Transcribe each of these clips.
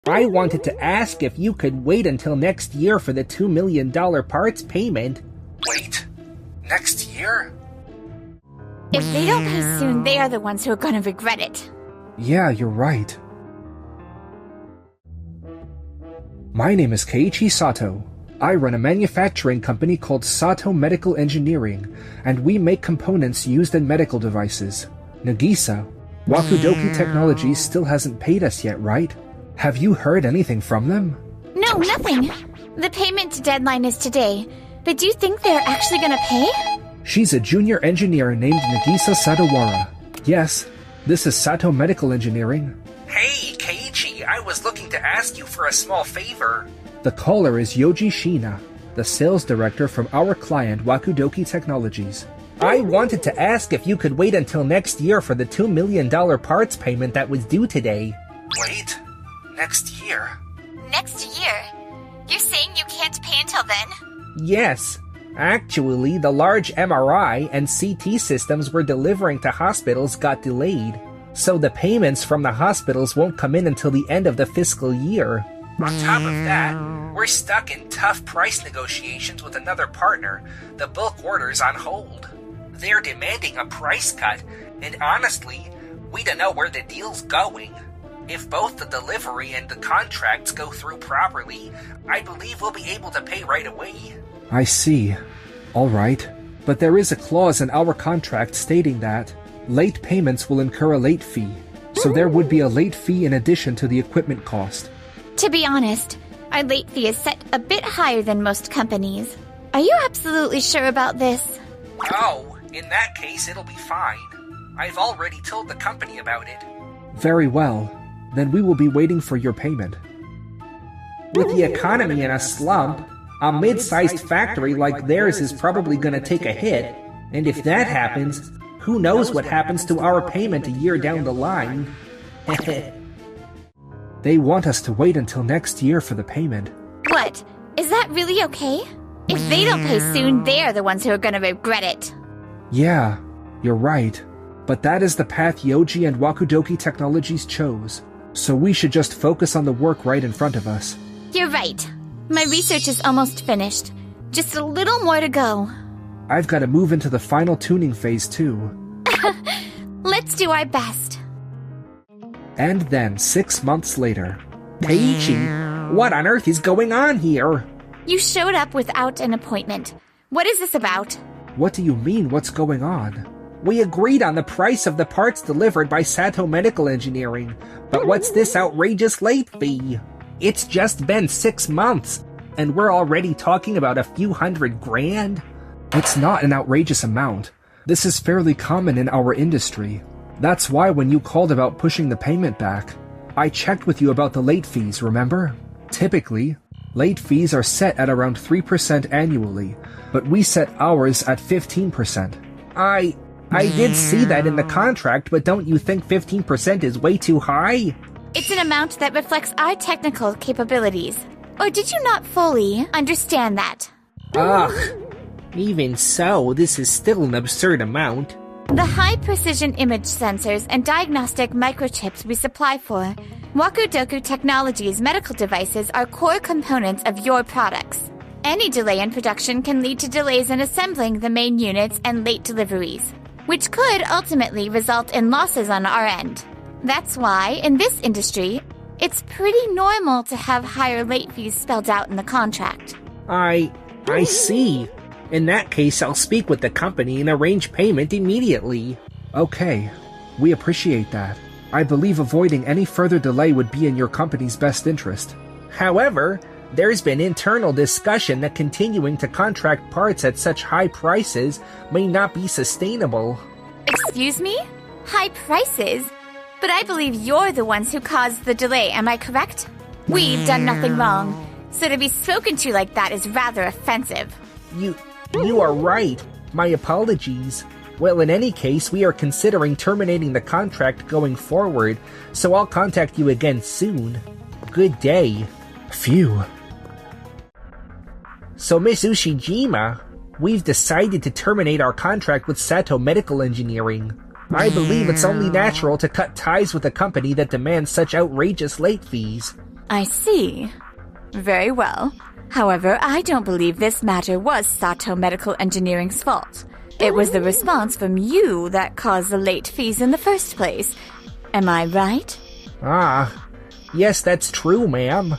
I wanted to ask if you could wait until next year for the $2 million parts payment. Wait? Next year? If they don't pay soon, they are the ones who are gonna regret it. Yeah, you're right. My name is Keiichi Sato. I run a manufacturing company called Sato Medical Engineering, and we make components used in medical devices. Nagisa, Wakudoki Technologies still hasn't paid us yet, right? Have you heard anything from them? No, nothing. The payment deadline is today, but do you think they're actually gonna pay? She's a junior engineer named Nagisa Sadawara. Yes, this is Sato Medical Engineering. Hey, Keiichi, I was looking to ask you for a small favor. The caller is Yoji Shina, the sales director from our client Wakudoki Technologies. I wanted to ask if you could wait until next year for the $2 million parts payment that was due today. Wait? Next year? Next year? You're saying you can't pay until then? Yes. Actually, the large MRI and CT systems we're delivering to hospitals got delayed, so the payments from the hospitals won't come in until the end of the fiscal year. On top of that, we're stuck in tough price negotiations with another partner. The bulk order's on hold. They're demanding a price cut, and honestly, we don't know where the deal's going. If both the delivery and the contracts go through properly, I believe we'll be able to pay right away. I see. All right. But there is a clause in our contract stating that late payments will incur a late fee. So there would be a late fee in addition to the equipment cost. To be honest, our late fee is set a bit higher than most companies. Are you absolutely sure about this? Oh, in that case it'll be fine. I've already told the company about it. Very well. Then we will be waiting for your payment. With the economy in a slump, a mid-sized factory like theirs is probably going to take a hit, and if that happens, who knows what happens to our payment a year down the line. They want us to wait until next year for the payment. What? Is that really okay? If they don't pay soon, they're the ones who are gonna regret it. Yeah, you're right. But that is the path Yoji and Wakudoki Technologies chose. So we should just focus on the work right in front of us. You're right. My research is almost finished. Just a little more to go. I've got to move into the final tuning phase too. Let's do our best. And then 6 months later. Keiichi, what on earth is going on here? You showed up without an appointment. What is this about? What do you mean, what's going on? We agreed on the price of the parts delivered by Sato Medical Engineering, but what's this outrageous late fee? It's just been 6 months, and we're already talking about a few $100,000? It's not an outrageous amount. This is fairly common in our industry. That's why when you called about pushing the payment back, I checked with you about the late fees, remember? Typically, late fees are set at around 3% annually, but we set ours at 15%. I did see that in the contract, but don't you think 15% is way too high? It's an amount that reflects our technical capabilities. Or did you not fully understand that? Ugh. Even so, this is still an absurd amount. The high-precision image sensors and diagnostic microchips we supply for Wakudoku Technologies medical devices are core components of your products. Any delay in production can lead to delays in assembling the main units and late deliveries, which could ultimately result in losses on our end. That's why, in this industry, it's pretty normal to have higher late fees spelled out in the contract. I see. In that case, I'll speak with the company and arrange payment immediately. Okay, we appreciate that. I believe avoiding any further delay would be in your company's best interest. However, there's been internal discussion that continuing to contract parts at such high prices may not be sustainable. Excuse me? High prices? But I believe you're the ones who caused the delay, am I correct? We've done nothing wrong, so to be spoken to like that is rather offensive. You are right. My apologies. Well, in any case, we are considering terminating the contract going forward, so I'll contact you again soon. Good day. Phew. So, Miss Ushijima, we've decided to terminate our contract with Sato Medical Engineering. I believe it's only natural to cut ties with a company that demands such outrageous late fees. I see. Very well. However, I don't believe this matter was Sato Medical Engineering's fault. It was the response from you that caused the late fees in the first place. Am I right? Yes, that's true, ma'am.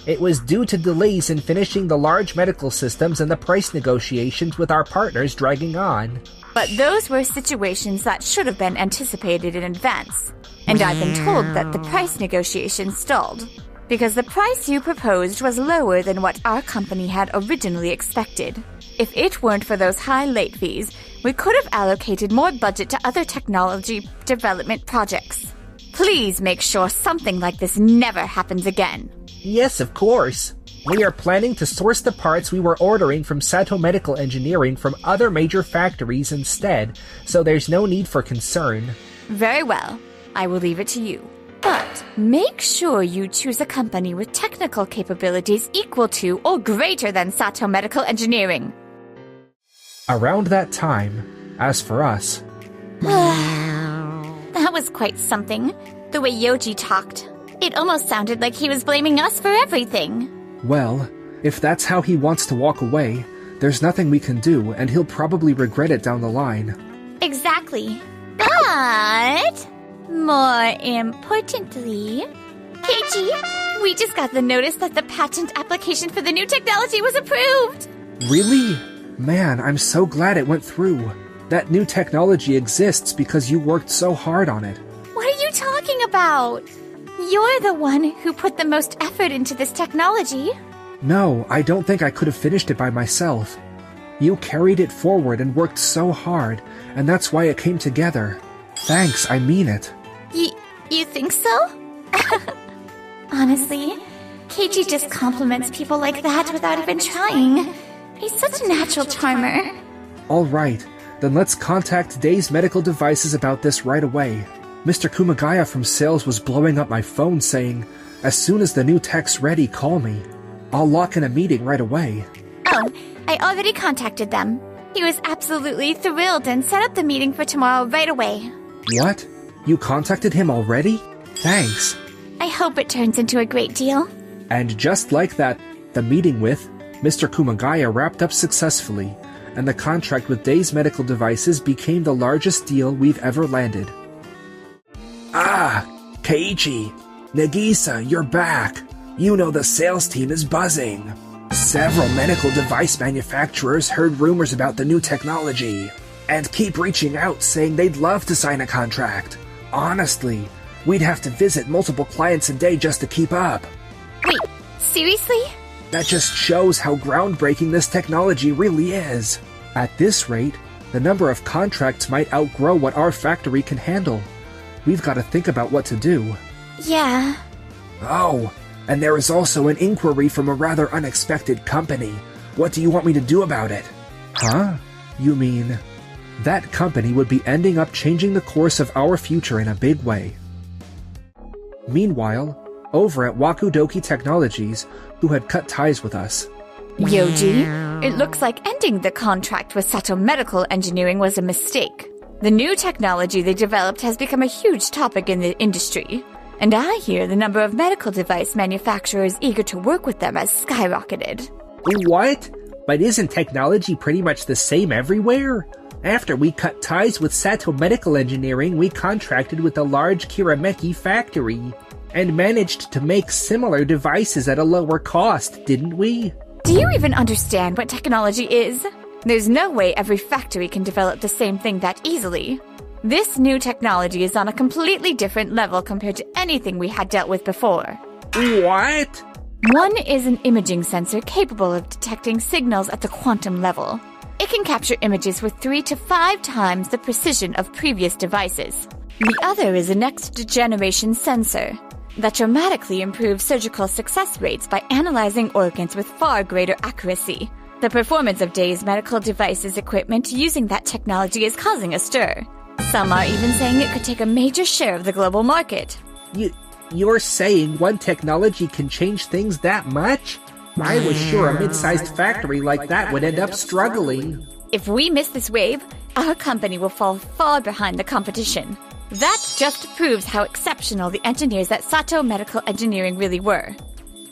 It was due to delays in finishing the large medical systems and the price negotiations with our partners dragging on. But those were situations that should have been anticipated in advance. And I've been told that the price negotiations stalled, because the price you proposed was lower than what our company had originally expected. If it weren't for those high late fees, we could have allocated more budget to other technology development projects. Please make sure something like this never happens again. Yes, of course. We are planning to source the parts we were ordering from Sato Medical Engineering from other major factories instead, so there's no need for concern. Very well. I will leave it to you. But make sure you choose a company with technical capabilities equal to or greater than Sato Medical Engineering. Around that time, as for us... That was quite something. The way Yoji talked. It almost sounded like he was blaming us for everything. Well, if that's how he wants to walk away, there's nothing we can do, and he'll probably regret it down the line. Exactly. But... more importantly... Keiichi, we just got the notice that the patent application for the new technology was approved! Really? Man, I'm so glad it went through. That new technology exists because you worked so hard on it. What are you talking about? You're the one who put the most effort into this technology. No, I don't think I could have finished it by myself. You carried it forward and worked so hard, and that's why it came together. Thanks, I mean it. You think so? Honestly, Keiichi just compliments people like that without even trying. He's such a natural charmer. All right, then let's contact Days Medical Devices about this right away. Mr. Kumagaya from sales was blowing up my phone saying, as soon as the new tech's ready, call me. I'll lock in a meeting right away. Oh, I already contacted them. He was absolutely thrilled and set up the meeting for tomorrow right away. What? You contacted him already? Thanks. I hope it turns into a great deal. And just like that, the meeting with Mr. Kumagaya wrapped up successfully, and the contract with Days Medical Devices became the largest deal we've ever landed. Keiichi! Nagisa, you're back! You know the sales team is buzzing. Several medical device manufacturers heard rumors about the new technology, and keep reaching out saying they'd love to sign a contract. Honestly, we'd have to visit multiple clients a day just to keep up. Wait, seriously? That just shows how groundbreaking this technology really is. At this rate, the number of contracts might outgrow what our factory can handle. We've got to think about what to do. Yeah. Oh, and there is also an inquiry from a rather unexpected company. What do you want me to do about it? Huh? You mean... that company would be ending up changing the course of our future in a big way. Meanwhile, over at Wakudoki Technologies, who had cut ties with us. Yoji, it looks like ending the contract with Sato Medical Engineering was a mistake. The new technology they developed has become a huge topic in the industry, and I hear the number of medical device manufacturers eager to work with them has skyrocketed. What? But isn't technology pretty much the same everywhere? After we cut ties with Sato Medical Engineering, we contracted with a large Kirameki factory, and managed to make similar devices at a lower cost, didn't we? Do you even understand what technology is? There's no way every factory can develop the same thing that easily. This new technology is on a completely different level compared to anything we had dealt with before. What? One is an imaging sensor capable of detecting signals at the quantum level. It can capture images with 3 to 5 times the precision of previous devices. The other is a next-generation sensor that dramatically improves surgical success rates by analyzing organs with far greater accuracy. The performance of Days Medical Devices equipment using that technology is causing a stir. Some are even saying it could take a major share of the global market. You're saying one technology can change things that much? I was sure a mid-sized factory like that would end up struggling. If we miss this wave, our company will fall far behind the competition. That just proves how exceptional the engineers at Sato Medical Engineering really were.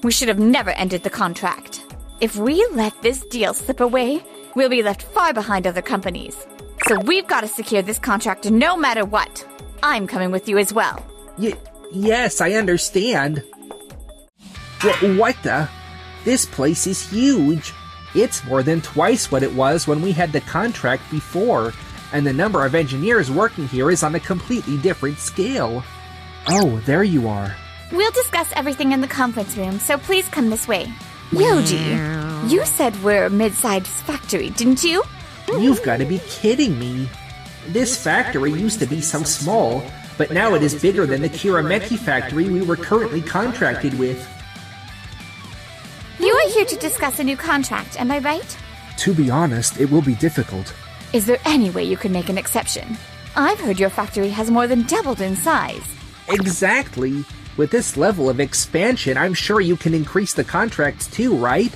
We should have never ended the contract. If we let this deal slip away, we'll be left far behind other companies. So we've got to secure this contract no matter what. I'm coming with you as well. Yes, I understand. What the? This place is huge. It's more than twice what it was when we had the contract before, and the number of engineers working here is on a completely different scale. Oh, there you are. We'll discuss everything in the conference room, so please come this way. Yoji, you said we're a mid-sized factory, didn't you? You've got to be kidding me. This factory used to be so small, but now it is bigger than the Kirameki factory we were currently contracted with. You are here to discuss a new contract, am I right? To be honest, it will be difficult. Is there any way you could make an exception? I've heard your factory has more than doubled in size. Exactly. With this level of expansion, I'm sure you can increase the contracts too, right?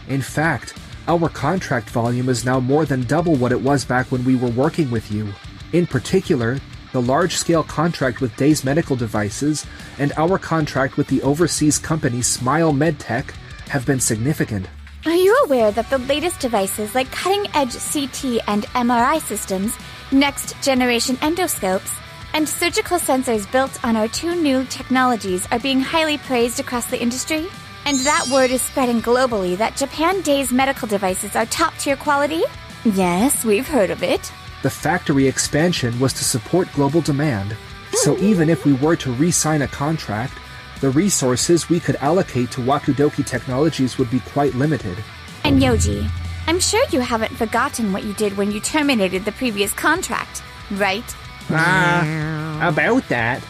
In fact, our contract volume is now more than double what it was back when we were working with you. In particular, the large-scale contract with Days Medical Devices and our contract with the overseas company Smile Medtech have been significant. Are you aware that the latest devices like cutting-edge CT and MRI systems, next-generation endoscopes, and surgical sensors built on our 2 new technologies are being highly praised across the industry? And that word is spreading globally that Japan Days Medical Devices are top-tier quality? Yes, we've heard of it. The factory expansion was to support global demand, so even if we were to re-sign a contract, the resources we could allocate to Wakudoki Technologies would be quite limited. And Yoji, I'm sure you haven't forgotten what you did when you terminated the previous contract, right? About that.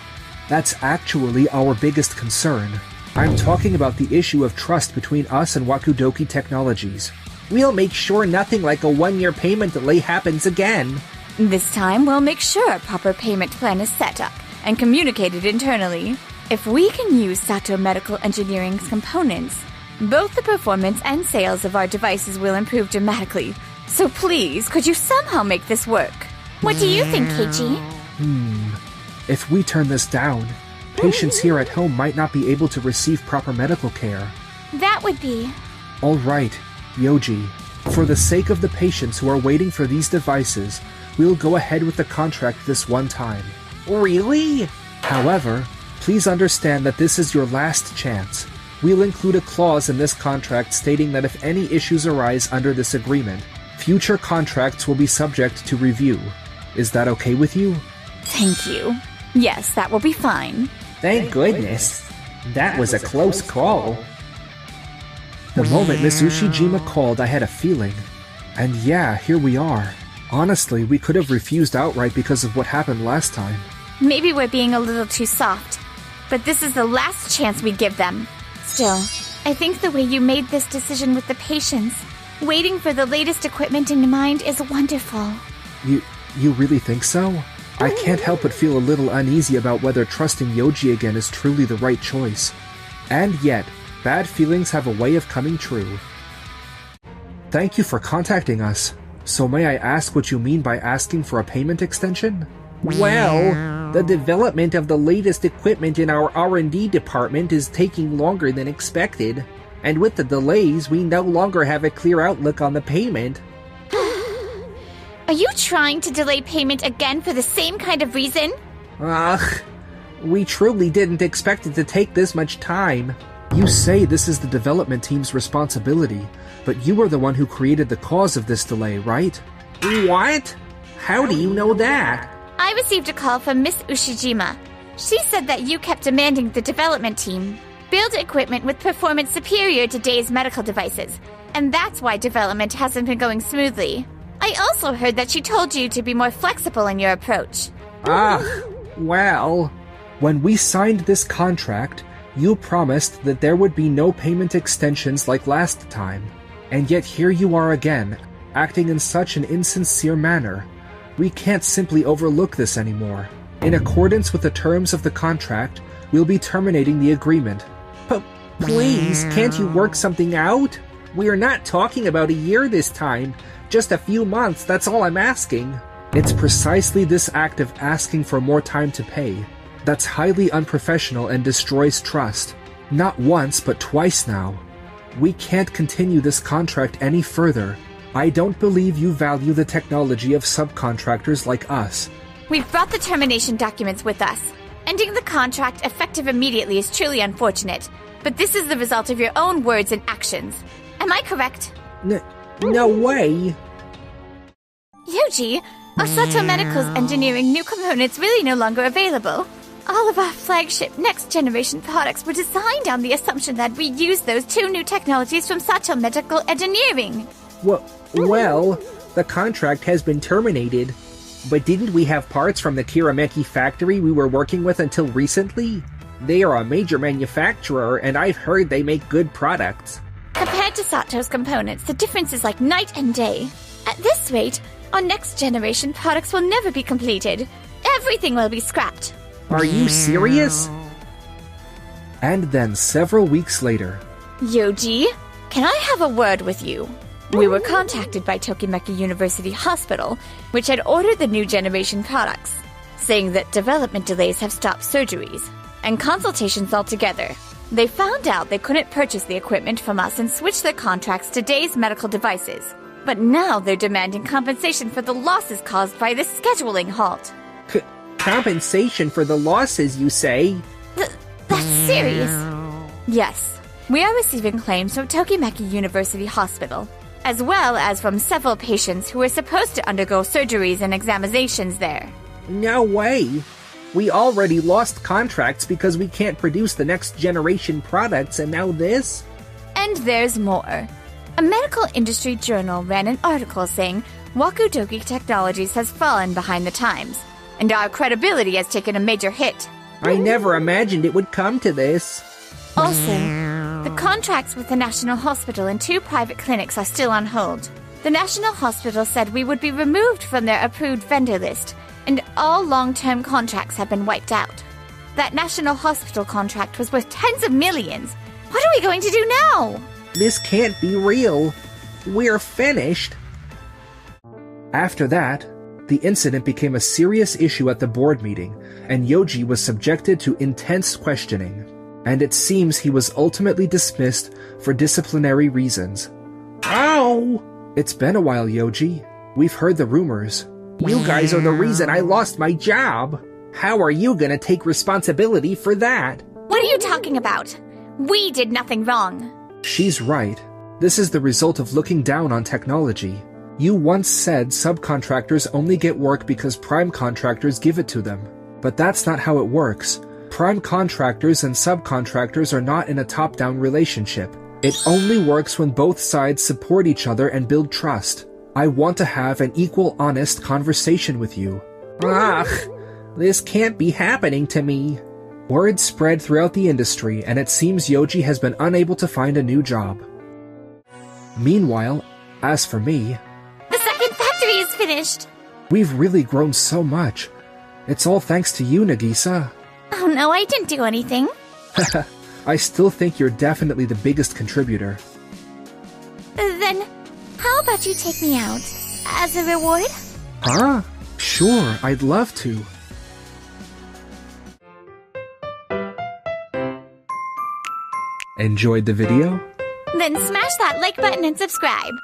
That's actually our biggest concern. I'm talking about the issue of trust between us and Wakudoki Technologies. We'll make sure nothing like a 1-year payment delay happens again. This time, we'll make sure a proper payment plan is set up and communicated internally. If we can use Sato Medical Engineering's components, both the performance and sales of our devices will improve dramatically. So please, could you somehow make this work? What do you think, Keiichi? If we turn this down, patients here at home might not be able to receive proper medical care. That would be... All right, Yoji. For the sake of the patients who are waiting for these devices, we'll go ahead with the contract this one time. Really? However, please understand that this is your last chance. We'll include a clause in this contract stating that if any issues arise under this agreement, future contracts will be subject to review. Is that okay with you? Thank you. Yes, that will be fine. Thank goodness. That was a close call. The moment Miss Ushijima called, I had a feeling. And yeah, here we are. Honestly, we could have refused outright because of what happened last time. Maybe we're being a little too soft, but this is the last chance we give them. Still, I think the way you made this decision with the patients, waiting for the latest equipment in mind, is wonderful. You really think so? I can't help but feel a little uneasy about whether trusting Yoji again is truly the right choice. And yet, bad feelings have a way of coming true. Thank you for contacting us. So may I ask what you mean by asking for a payment extension? Well, the development of the latest equipment in our R&D department is taking longer than expected. And with the delays, we no longer have a clear outlook on the payment. Are you trying to delay payment again for the same kind of reason? Ugh, we truly didn't expect it to take this much time. You say this is the development team's responsibility, but you are the one who created the cause of this delay, right? What? How do you know that? I received a call from Miss Ushijima. She said that you kept demanding the development team build equipment with performance superior to Days Medical Devices, and that's why development hasn't been going smoothly. I also heard that she told you to be more flexible in your approach. Well... When we signed this contract, you promised that there would be no payment extensions like last time. And yet here you are again, acting in such an insincere manner. We can't simply overlook this anymore. In accordance with the terms of the contract, we'll be terminating the agreement. Please, can't you work something out? We're not talking about a year this time. Just a few months, that's all I'm asking. It's precisely this act of asking for more time to pay that's highly unprofessional and destroys trust. Not once, but twice now. We can't continue this contract any further. I don't believe you value the technology of subcontractors like us. We've brought the termination documents with us. Ending the contract effective immediately is truly unfortunate, but this is the result of your own words and actions. Am I correct? No way! Yoji, our Sato Medical's engineering new components really no longer available. All of our flagship next-generation products were designed on the assumption that we use those two new technologies from Sato Medical Engineering. Well, the contract has been terminated. But didn't we have parts from the Kirameki factory we were working with until recently? They are a major manufacturer, and I've heard they make good products. Compared to Sato's components, the difference is like night and day. At this rate, our next-generation products will never be completed. Everything will be scrapped. Are you serious? And then several weeks later... Yoji, can I have a word with you? We were contacted by Tokimeki University Hospital, which had ordered the new generation products, saying that development delays have stopped surgeries and consultations altogether. They found out they couldn't purchase the equipment from us and switched their contracts to Day's medical devices. But now they're demanding compensation for the losses caused by this scheduling halt. Compensation for the losses, you say? That's serious. Yes, we are receiving claims from Tokimeki University Hospital, as well as from several patients who are supposed to undergo surgeries and examinations there. No way! We already lost contracts because we can't produce the next generation products, and now this? And there's more. A medical industry journal ran an article saying Wakudoki Technologies has fallen behind the times, and our credibility has taken a major hit. I never imagined it would come to this. Also, the contracts with the National Hospital and 2 private clinics are still on hold. The National Hospital said we would be removed from their approved vendor list, and all long-term contracts have been wiped out. That National Hospital contract was worth tens of millions. What are we going to do now? This can't be real. We're finished. After that, the incident became a serious issue at the board meeting, and Yoji was subjected to intense questioning. And it seems he was ultimately dismissed for disciplinary reasons. Ow! It's been a while, Yoji. We've heard the rumors. You guys are the reason I lost my job. How are you gonna take responsibility for that? What are you talking about? We did nothing wrong. She's right. This is the result of looking down on technology. You once said subcontractors only get work because prime contractors give it to them. But that's not how it works. Prime contractors and subcontractors are not in a top-down relationship. It only works when both sides support each other and build trust. I want to have an equal, honest conversation with you. Ugh, this can't be happening to me. Word spread throughout the industry, and it seems Yoji has been unable to find a new job. Meanwhile, as for me... The second factory is finished! We've really grown so much. It's all thanks to you, Nagisa. Oh no, I didn't do anything. I still think you're definitely the biggest contributor. Then, how about you take me out? As a reward? Huh? Sure, I'd love to. Enjoyed the video? Then smash that like button and subscribe.